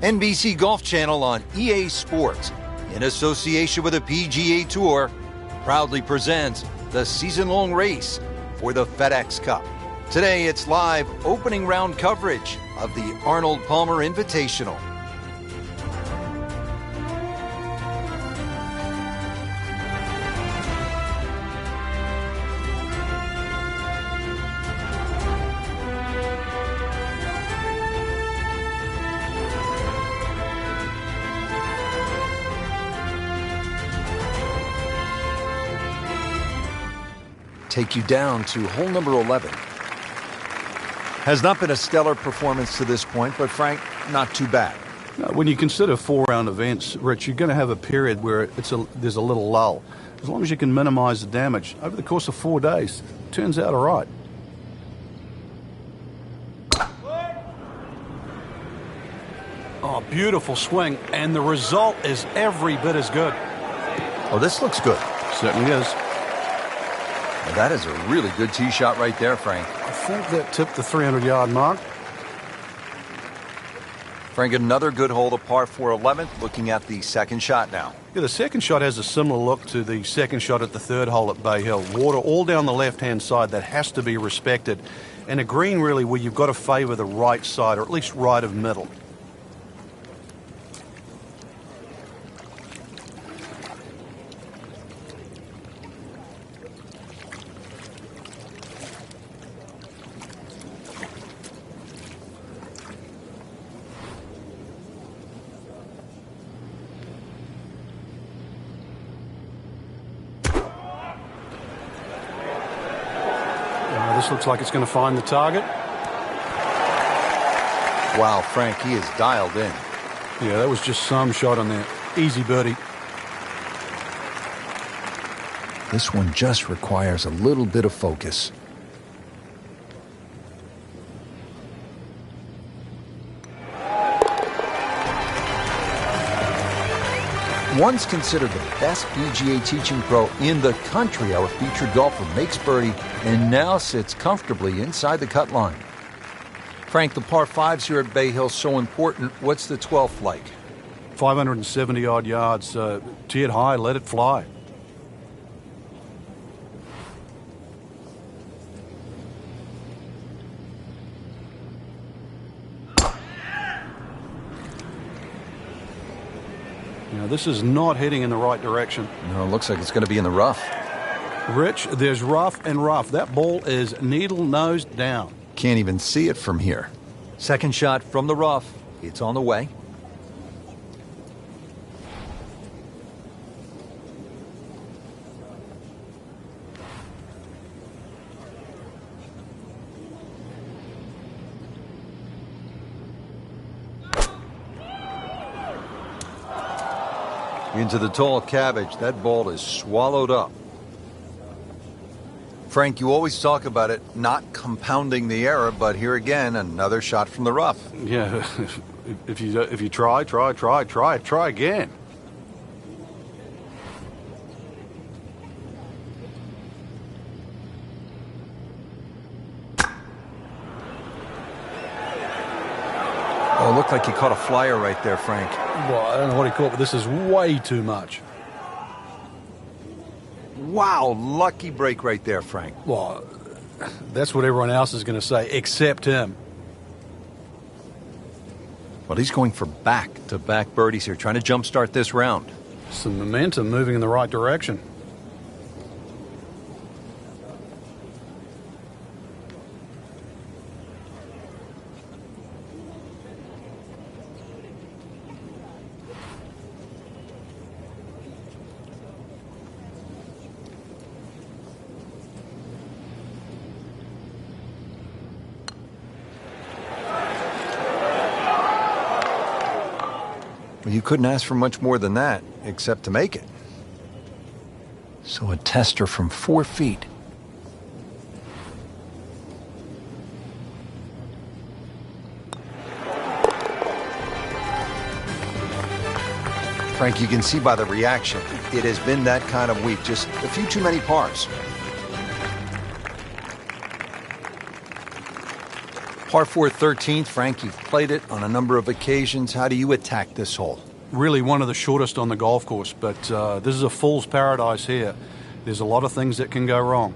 NBC Golf Channel on EA Sports, in association with the PGA Tour, proudly presents the season-long race for the FedEx Cup. Today, it's live opening round coverage of the Arnold Palmer Invitational. Take you down to hole number 11. Has not been a stellar performance to this point, but Frank, not too bad. When you consider 4-round events, Rich, you're going to have a period where there's a little lull. As long as you can minimize the damage over the course of 4 days, turns out all right. Oh, beautiful swing, and the result is every bit as good. Oh, this looks good. Certainly is. Well, that is a really good tee shot right there, Frank. I think that tipped the 300-yard mark. Frank, another good hole, the par 4 11th, looking at the second shot now. Yeah, the second shot has a similar look to the second shot at the third hole at Bay Hill. Water all down the left-hand side. That has to be respected. And a green, really, where you've got to favor the right side, or at least right of middle. This looks like it's going to find the target. Wow, Frank, he is dialed in. Yeah, that was just some shot on there. Easy birdie. This one just requires a little bit of focus. Once considered the best PGA teaching pro in the country, our featured golfer makes birdie and now sits comfortably inside the cut line. Frank, the par 5s here at Bay Hill so important. What's the 12th like? 570-odd yards. Tee it high, let it fly. Now, this is not heading in the right direction. No, it looks like it's going to be in the rough. Rich, there's rough and rough. That ball is needle-nose down. Can't even see it from here. Second shot from the rough. It's on the way. Into the tall cabbage. That ball is swallowed up. Frank, you always talk about it not compounding the error, but here again, another shot from the rough. Yeah, if you try again. Oh, it looked like he caught a flyer right there, Frank. Well, I don't know what he caught, but this is way too much. Wow, lucky break right there, Frank. Well, that's what everyone else is going to say, except him. Well, he's going for back-to-back birdies here, trying to jumpstart this round. Some momentum moving in the right direction. Well, you couldn't ask for much more than that, except to make it. So a tester from 4 feet. Frank, you can see by the reaction, it has been that kind of week. Just a few too many pars. Par 4 13th, Frank, you've played it on a number of occasions. How do you attack this hole? Really one of the shortest on the golf course, but this is a fool's paradise here. There's a lot of things that can go wrong.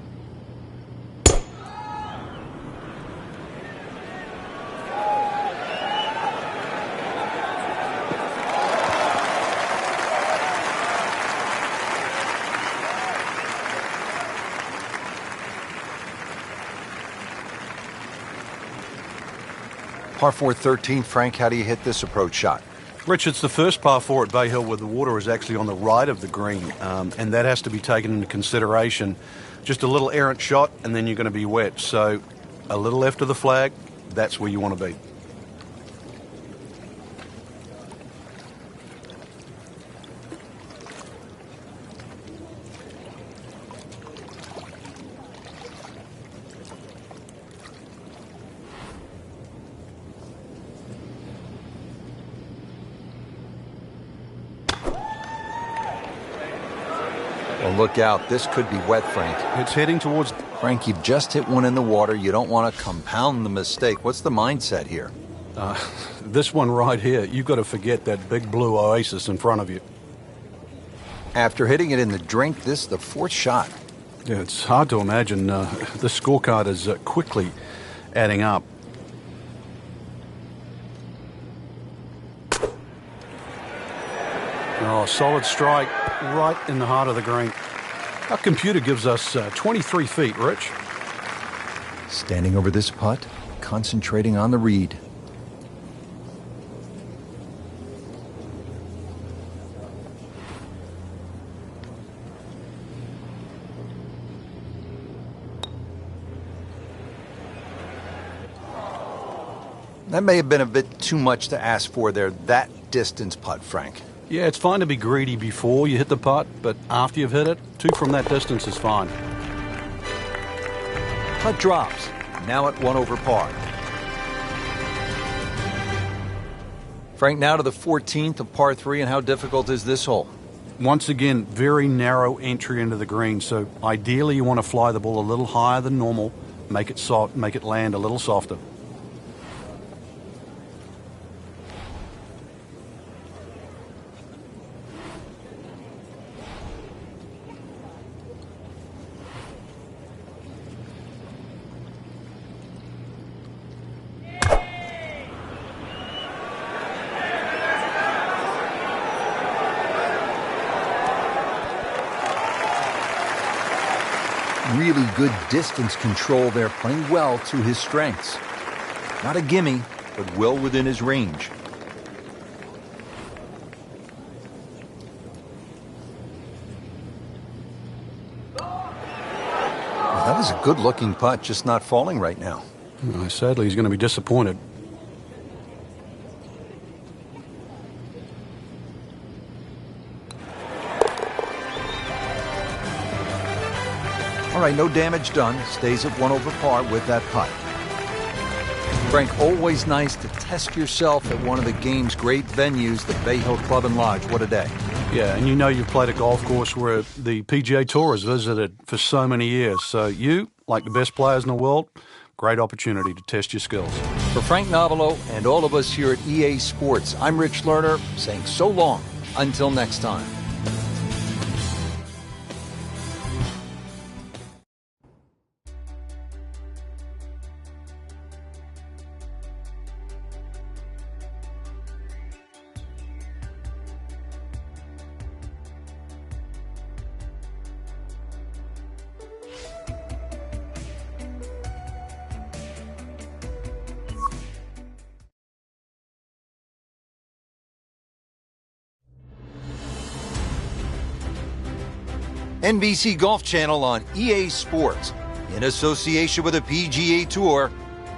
Par 4 13th, Frank, how do you hit this approach shot? Rich, it's the first par 4 at Bay Hill where the water is actually on the right of the green, and that has to be taken into consideration. Just a little errant shot, and then you're going to be wet. So a little left of the flag, that's where you want to be. Well, look out. This could be wet, Frank. It's heading towards... Frank, you've just hit one in the water. You don't want to compound the mistake. What's the mindset here? This one right here, you've got to forget that big blue oasis in front of you. After hitting it in the drink, this is the fourth shot. Yeah, it's hard to imagine. The scorecard is quickly adding up. Oh, solid strike right in the heart of the green. Our computer gives us 23 feet, Rich. Standing over this putt, concentrating on the read. That may have been a bit too much to ask for there, that distance putt, Frank. Yeah, it's fine to be greedy before you hit the putt, but after you've hit it, 2 from that distance is fine. Putt drops, now at 1 over par. Frank, now to the 14th of par 3, and how difficult is this hole? Once again, very narrow entry into the green, so ideally you want to fly the ball a little higher than normal, make it soft, make it land a little softer. Really good distance control there, playing well to his strengths. Not a gimme, but well within his range. Well, that was a good-looking putt, just not falling right now. Sadly, he's going to be disappointed. All right, no damage done. Stays at 1 over par with that putt. Frank, always nice to test yourself at one of the game's great venues, the Bay Hill Club and Lodge. What a day. Yeah, and you know you've played a golf course where the PGA Tour has visited for so many years. So you, like the best players in the world, great opportunity to test your skills. For Frank Novello and all of us here at EA Sports, I'm Rich Lerner saying so long until next time. NBC Golf Channel on EA Sports, in association with the PGA Tour,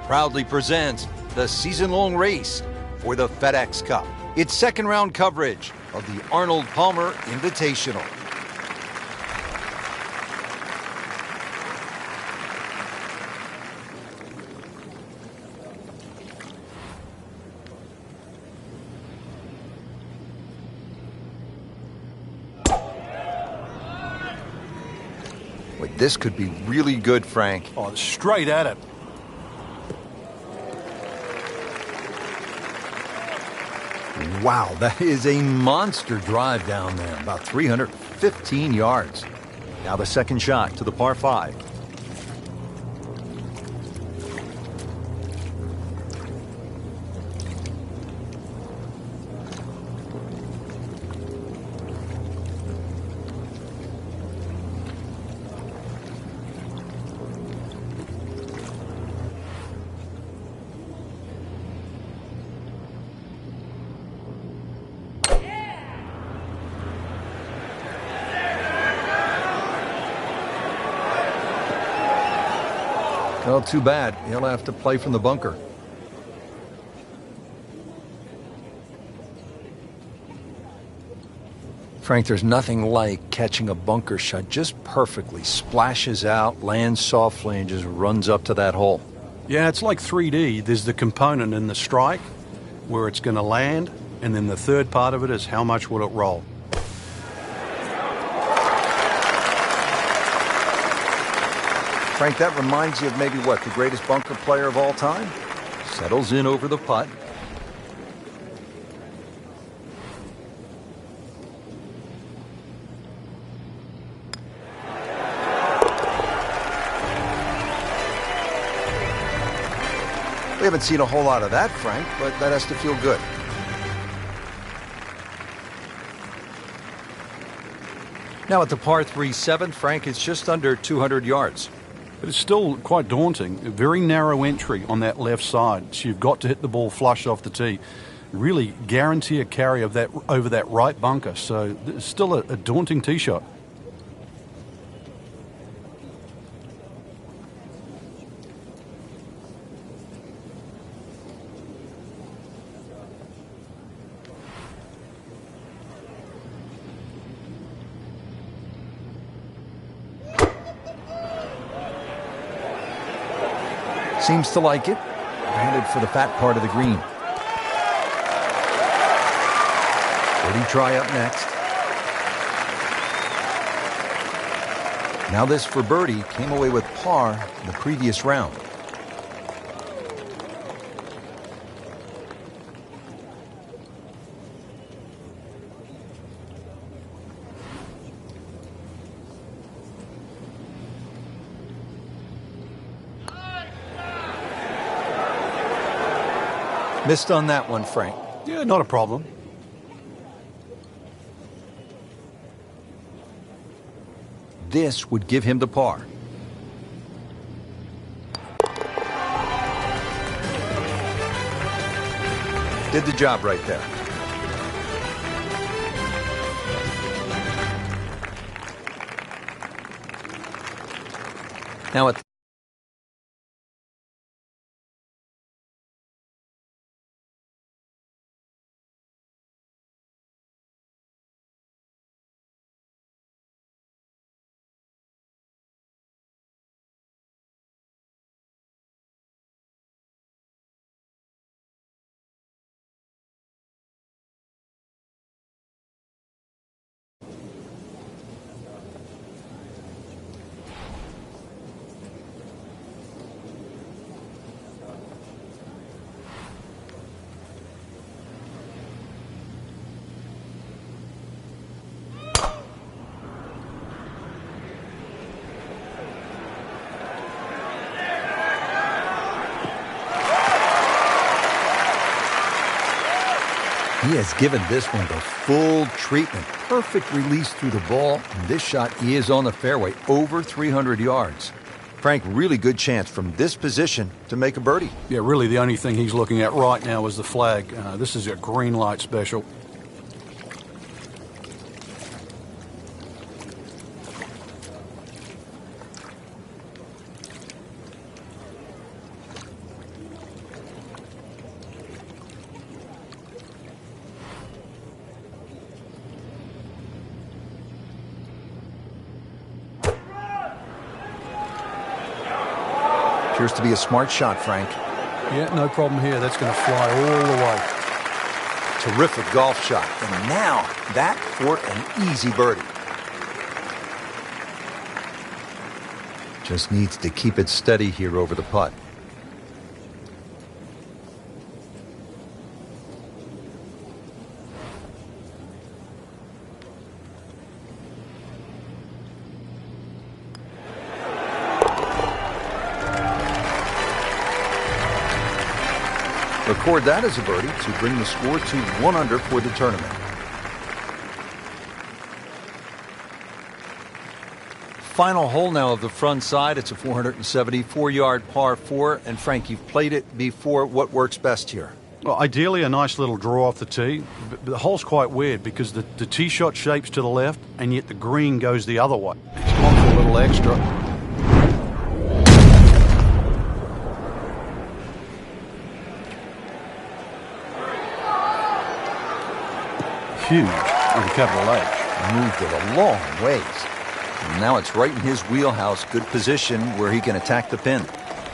proudly presents the season-long race for the FedEx Cup. It's second-round coverage of the Arnold Palmer Invitational. This could be really good, Frank. Oh, straight at it. Wow, that is a monster drive down there, about 315 yards. Now the second shot to the par 5. Well, too bad. He'll have to play from the bunker. Frank, there's nothing like catching a bunker shot just perfectly. Splashes out, lands softly, and just runs up to that hole. Yeah, it's like 3D. There's the component in the strike where it's going to land, and then the third part of it is how much will it roll. Frank, that reminds you of maybe what, the greatest bunker player of all time? Settles in over the putt. We haven't seen a whole lot of that, Frank, but that has to feel good. Now at the par 3 7th, Frank, it's just under 200 yards. But it's still quite daunting. A very narrow entry on that left side. So you've got to hit the ball flush off the tee. Really guarantee a carry of that over that right bunker. So it's still a daunting tee shot. Seems to like it. Headed for the fat part of the green. Birdie try up next. Now this for birdie. Came away with par in the previous round. Missed on that one, Frank. Yeah, not a problem. This would give him the par. Did the job right there. Now at he has given this one the full treatment. Perfect release through the ball. And this shot is on the fairway, over 300 yards. Frank, really good chance from this position to make a birdie. Yeah, really the only thing he's looking at right now is the flag. This is a green light special. Appears to be a smart shot, Frank. Yeah, no problem here. That's going to fly all the way. Terrific golf shot. And now that for an easy birdie. Just needs to keep it steady here over the putt. Record that as a birdie to bring the score to 1 under for the tournament. Final hole now of the front side. It's a 474-yard par 4. And Frank, you've played it before. What works best here? Well, ideally a nice little draw off the tee. But the hole's quite weird because the tee shot shapes to the left and yet the green goes the other way. It's on for a little extra. Huge with a capital H. Moved it a long ways. And now it's right in his wheelhouse. Good position where he can attack the pin.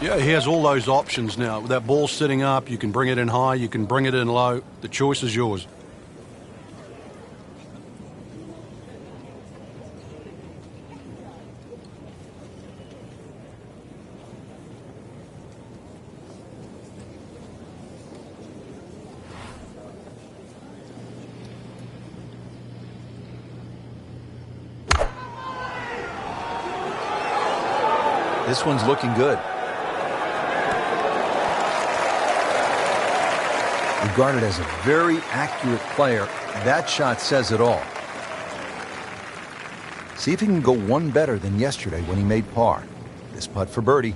Yeah, he has all those options now. With that ball sitting up, you can bring it in high, you can bring it in low. The choice is yours. This one's looking good. Regarded as a very accurate player, that shot says it all. See if he can go one better than yesterday when he made par. This putt for birdie.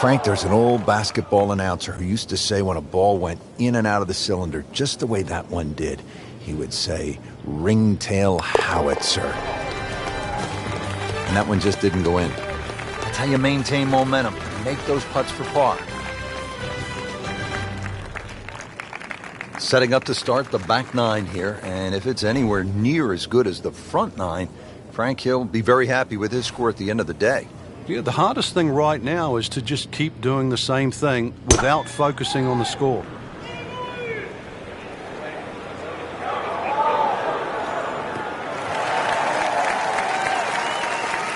Frank, there's an old basketball announcer who used to say when a ball went in and out of the cylinder just the way that one did, he would say, ringtail howitzer. And that one just didn't go in. That's how you maintain momentum. Make those putts for par. Setting up to start the back nine here, and if it's anywhere near as good as the front nine, Frank, he'll be very happy with his score at the end of the day. Yeah, the hardest thing right now is to just keep doing the same thing without focusing on the score.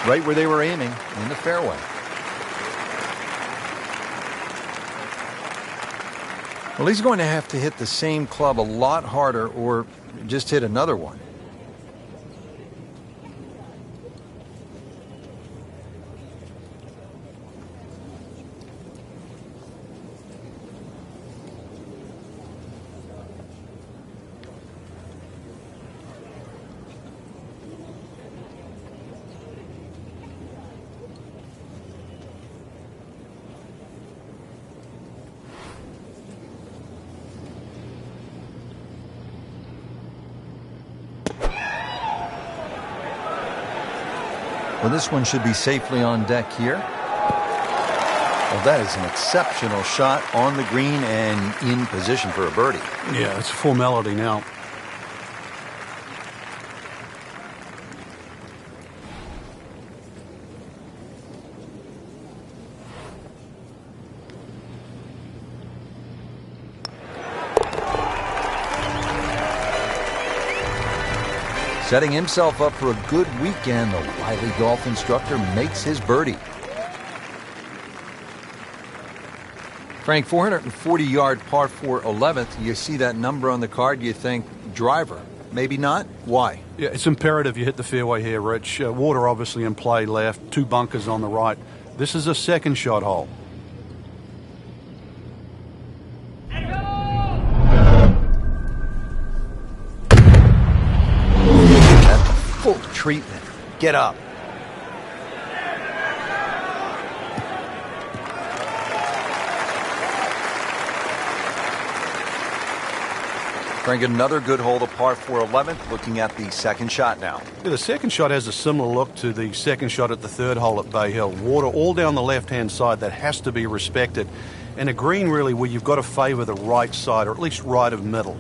Right where they were aiming, in the fairway. Well, he's going to have to hit the same club a lot harder or just hit another one. Well, this one should be safely on deck here. Well, that is an exceptional shot on the green and in position for a birdie. Yeah, it's a formality now. Setting himself up for a good weekend, the wily golf instructor makes his birdie. Frank, 440-yard par 4 11th. You see that number on the card, you think driver. Maybe not. Why? Yeah, it's imperative you hit the fairway here, Rich. Water obviously in play left, 2 bunkers on the right. This is a second shot hole. Full treatment. Get up. Frank, another good hole to par 4 11th. Looking at the second shot now. Yeah, the second shot has a similar look to the second shot at the third hole at Bay Hill. Water all down the left-hand side. That has to be respected. And a green really where you've got to favor the right side, or at least right of middle.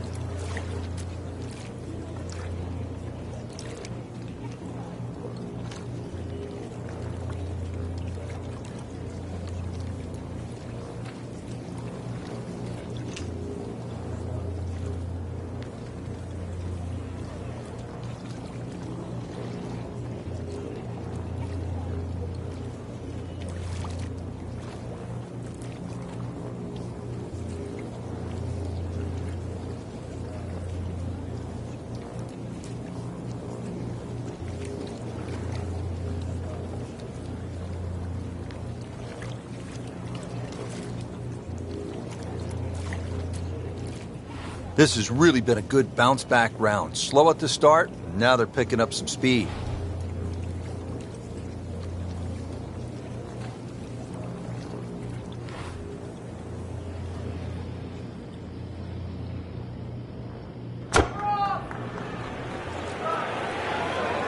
This has really been a good bounce-back round. Slow at the start, now they're picking up some speed.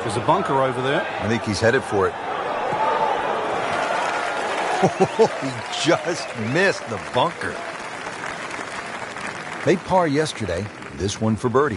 There's a bunker over there. I think he's headed for it. He just missed the bunker. Made par yesterday. This one for birdie.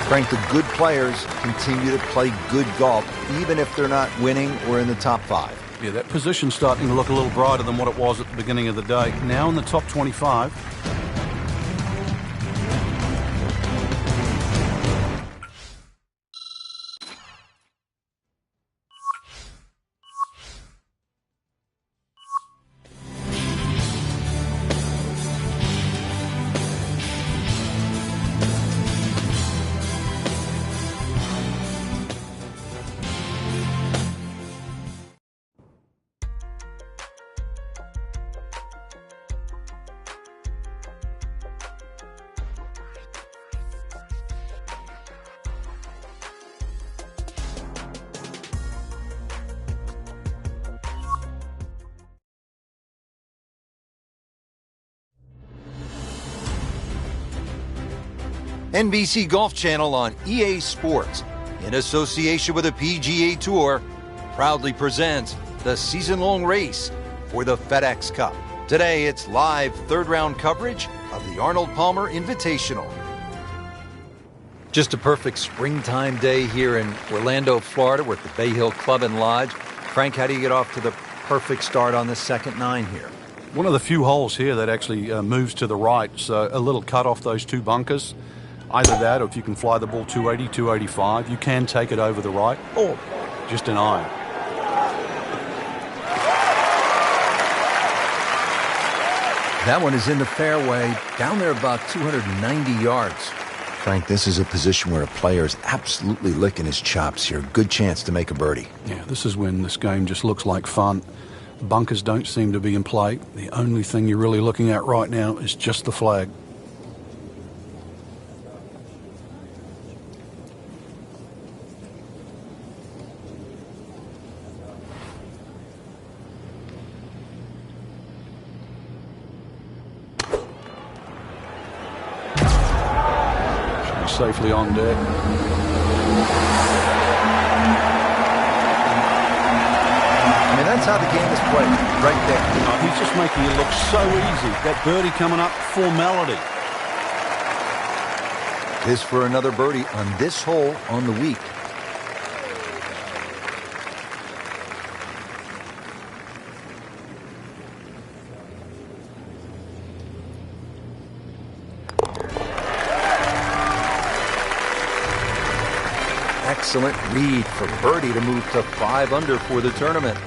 Frank, the good players continue to play good golf, even if they're not winning or in the top 5. Yeah, that position's starting to look a little brighter than what it was at the beginning of the day. Now in the top 25. NBC Golf Channel on EA Sports, in association with the PGA Tour, proudly presents the season-long race for the FedEx Cup. Today, it's live third-round coverage of the Arnold Palmer Invitational. Just a perfect springtime day here in Orlando, Florida. We're at the Bay Hill Club and Lodge. Frank, how do you get off to the perfect start on the second 9 here? One of the few holes here that actually moves to the right, so a little cut off those 2 bunkers. Either that, or if you can fly the ball 280, 285, you can take it over the right, or just an iron. That one is in the fairway, down there about 290 yards. Frank, this is a position where a player is absolutely licking his chops here. Good chance to make a birdie. Yeah, this is when this game just looks like fun. The bunkers don't seem to be in play. The only thing you're really looking at right now is just the flag. Safely on deck. I mean, that's how the game is played, right there. He's just making it look so easy. That birdie coming up, formality. This for another birdie on this hole on the week. Excellent read for birdie to move to 5 under for the tournament.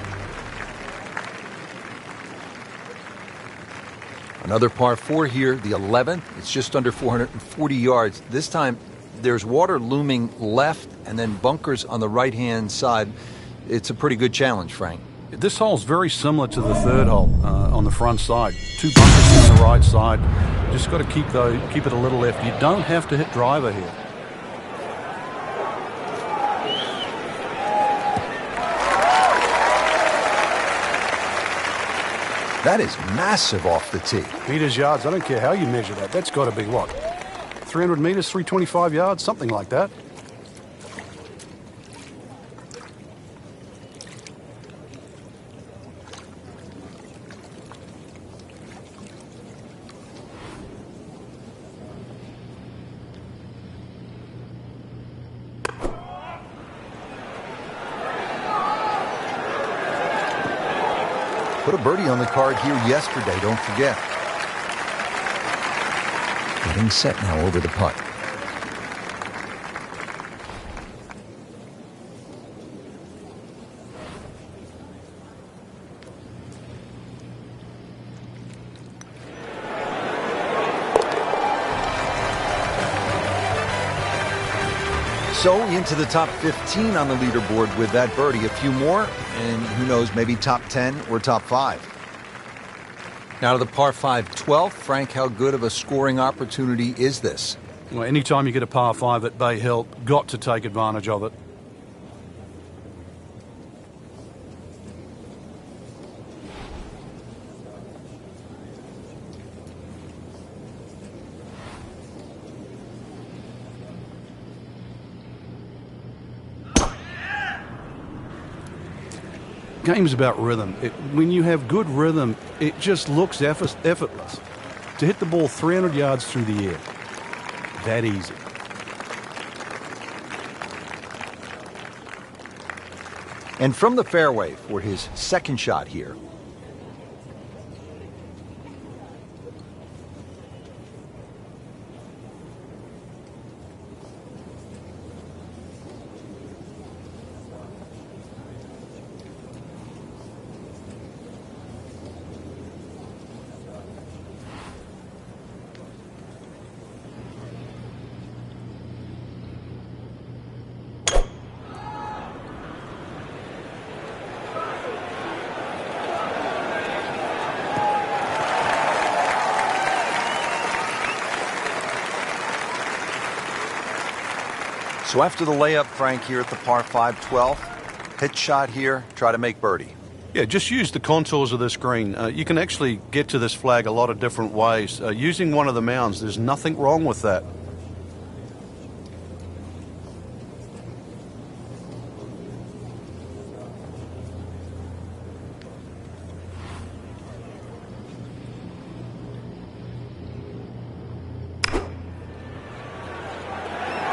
Another par 4 here, the 11th. It's just under 440 yards. This time, there's water looming left and then bunkers on the right-hand side. It's a pretty good challenge, Frank. This hole's very similar to the third hole on the front side. 2 bunkers on the right side. Just got to keep it a little left. You don't have to hit driver here. That is massive off the tee. Meters, yards, I don't care how you measure that. That's got to be what? 300 meters, 325 yards, something like that. Put a birdie on the card here yesterday, don't forget. Getting set now over the putt. So into the top 15 on the leaderboard with that birdie. A few more, and who knows, maybe top 10 or top 5. Now to the par 5 12th. Frank, how good of a scoring opportunity is this? Well, anytime you get a par 5 at Bay Hill, got to take advantage of it. Game's about rhythm. When you have good rhythm, it just looks effortless. To hit the ball 300 yards through the air, that easy. And from the fairway for his second shot here. So after the layup, Frank, here at the par 5 12th, hit shot here, try to make birdie. Yeah, just use the contours of this green. You can actually get to this flag a lot of different ways. Using one of the mounds, there's nothing wrong with that.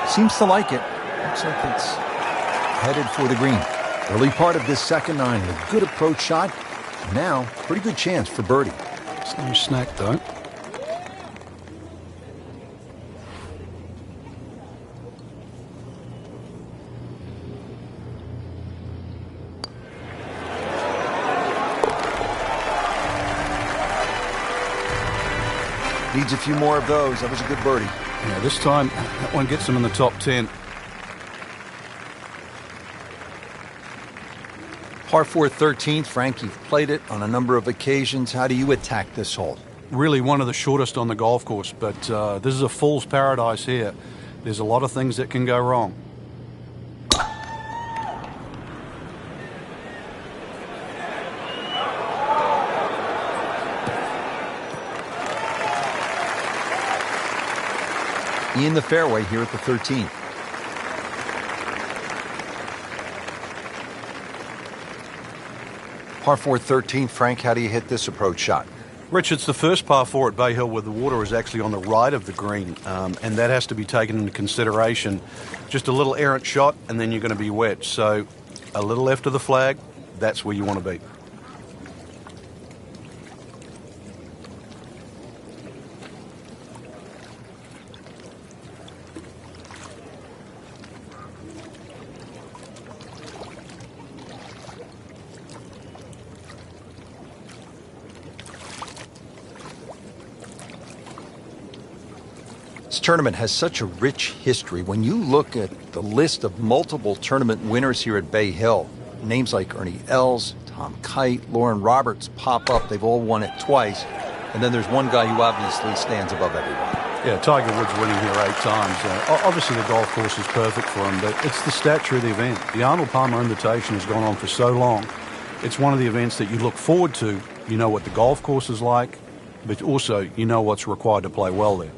Seems to like it. Looks like it's headed for the green. Early part of this second nine, a good approach shot. Now, pretty good chance for birdie. It's no snack, though. Needs a few more of those. That was a good birdie. Yeah, this time, that one gets him in the top 10. Par 4 13th. Frank, you've played it on a number of occasions. How do you attack this hole? Really one of the shortest on the golf course, but this is a fool's paradise here. There's a lot of things that can go wrong. In the fairway here at the 13th. Par 4 13th. Frank, how do you hit this approach shot? Rich, it's the first par 4 at Bay Hill where the water is actually on the right of the green, and that has to be taken into consideration. Just a little errant shot, and then you're going to be wet. So a little left of the flag, that's where you want to be. This tournament has such a rich history. When you look at the list of multiple tournament winners here at Bay Hill, names like Ernie Els, Tom Kite, Lauren Roberts pop up. They've all won it twice. And then there's one guy who obviously stands above everyone. Yeah, Tiger Woods winning here 8 times. Obviously, the golf course is perfect for him, but it's the stature of the event. The Arnold Palmer Invitation has gone on for so long. It's one of the events that you look forward to. You know what the golf course is like, but also you know what's required to play well there.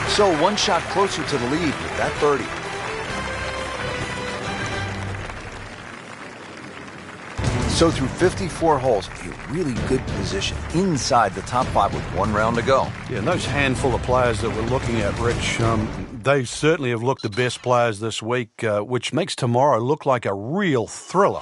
So one shot closer to the lead with that birdie. So through 54 holes, a really good position inside the top 5 with 1 round to go. Yeah, and those handful of players that we're looking at, Rich, they certainly have looked the best players this week, which makes tomorrow look like a real thriller.